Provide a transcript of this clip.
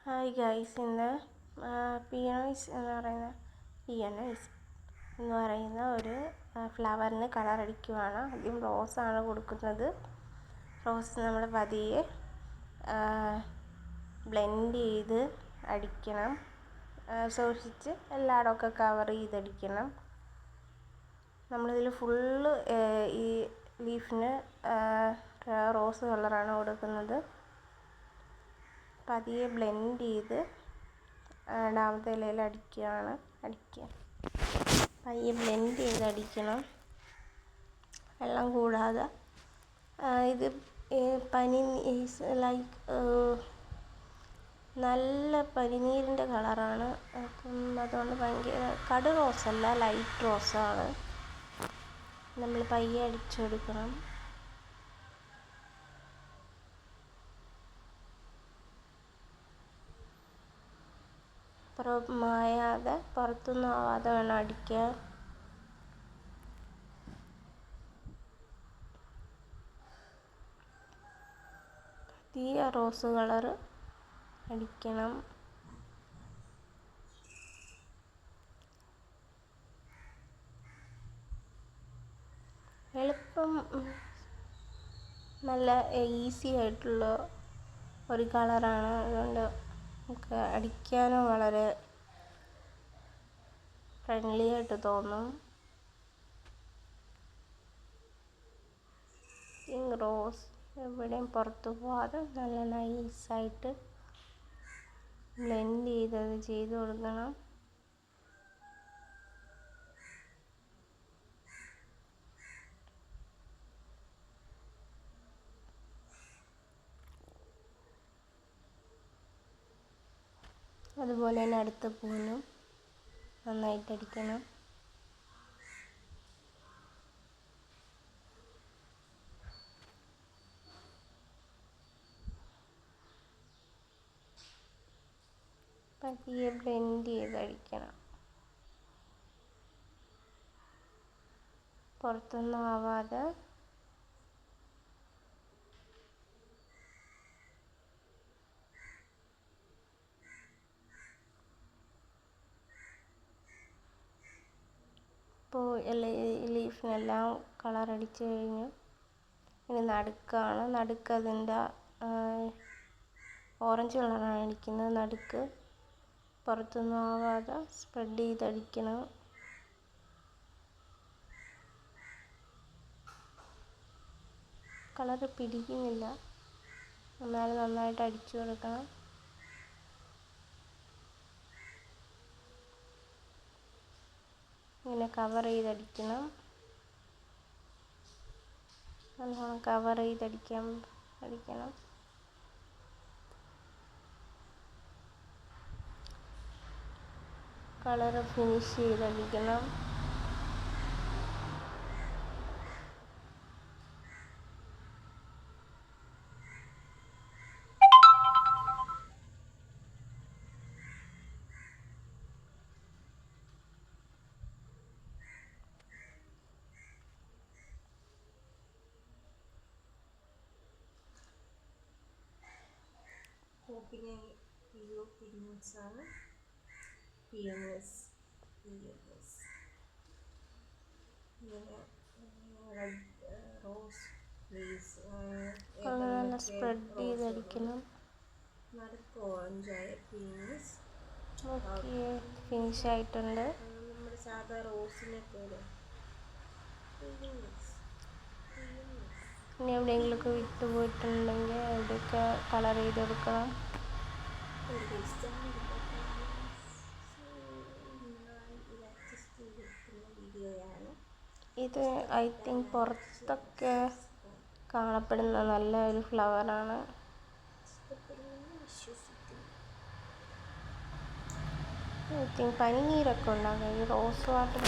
Hi guys, ഇന്ന് പിയനോയ്സ് എന്ന് പറയുന്ന ഒരു ഫ്ലവറിന് കളർ അടിക്കുവാണ്. ആദ്യം റോസാണ് കൊടുക്കുന്നത്. റോസ് നമ്മൾ പതിയെ ബ്ലെൻഡ് ചെയ്ത് അടിക്കണം. സൂക്ഷിച്ച് എല്ലായിടമൊക്കെ കവർ ചെയ്തടിക്കണം. നമ്മളിതിൽ ഫുള്ള് ഈ ലീഫിന് റോസ് കളറാണ് കൊടുക്കുന്നത്. പതിയെ ബ്ലെൻഡ് ചെയ്ത് രണ്ടാമത്തെ ഇലയിൽ അടിക്കുക. പതിയെ ബ്ലെൻഡ് ചെയ്ത് അടിക്കണം, വെള്ളം കൂടാതെ. ഇത് നല്ല പനിനീരിൻ്റെ കളറാണ്. അപ്പം അതുകൊണ്ട് ഭയങ്കര കടു റോസല്ല, ലൈറ്റ് റോസാണ്. നമ്മൾ പയ്യെ അടിച്ചു കൊടുക്കണം. മായാതെ പുറത്തൊന്നും ആവാതെ വേണം അടിക്കാൻ. തീയ റോസ് കളറ് അടിക്കണം. എളുപ്പം നല്ല ഈസി ആയിട്ടുള്ള ഒരു കളറാണ്. അതുകൊണ്ട് നമുക്ക് അടിക്കാനും വളരെ ഫ്രണ്ട്ലി ആയിട്ട് തോന്നും. പിങ്ക് റോസ് എവിടെയും പുറത്തു പോകാതെ നല്ല നൈസായിട്ട് ബ്ലെൻഡ് ചെയ്ത് കൊടുക്കണം. അതുപോലെ തന്നെ അടുത്ത പൂവിനും നന്നായിട്ട് അടിക്കണം. പതിയെ ബ്ലെൻഡ് ചെയ്ത് അടിക്കണം, പുറത്തൊന്നും ആവാതെ. ഇപ്പോൾ ലീഫിനെല്ലാം കളർ അടിച്ചു കഴിഞ്ഞു. ഇനി നടുക്കാണ്. നടുക്ക് അതിൻ്റെ ഓറഞ്ച് കളറാണ് അടിക്കുന്നത്. നടുക്ക് പുറത്തൊന്നും ആവാതെ സ്പ്രെഡ് ചെയ്തടിക്കണം. കളറ് പിടിക്കുന്നില്ല, എന്നാലും നന്നായിട്ട് അടിച്ചു കൊടുക്കണം. ഇങ്ങനെ കവർ ചെയ്തടിക്കണം. നല്ലോണം കവർ അടിക്കണം. കളറ് ഫിനിഷ് ചെയ്തടിക്കണം. നല്ല സ്പ്രെഡ് ചെയ്തടിക്കണം. ഓക്കെ, ഫിനിഷ് ആയിട്ടുണ്ട്. നമ്മുടെ സാധാ റോസിനെ പോലെ. ഇനി എവിടെയെങ്കിലുമൊക്കെ വിട്ടുപോയിട്ടുണ്ടെങ്കിൽ അവിടെയൊക്കെ കളർ ചെയ്ത് കൊടുക്കണം. ഇത് ഐ തിങ്ക് പുറത്തൊക്കെ കാണപ്പെടുന്ന നല്ല ഒരു ഫ്ലവറാണ്. ഐ തിങ്ക് പനിനീരൊക്കെ ഉണ്ടാകും. ഈ റോസ് വാട്ടർ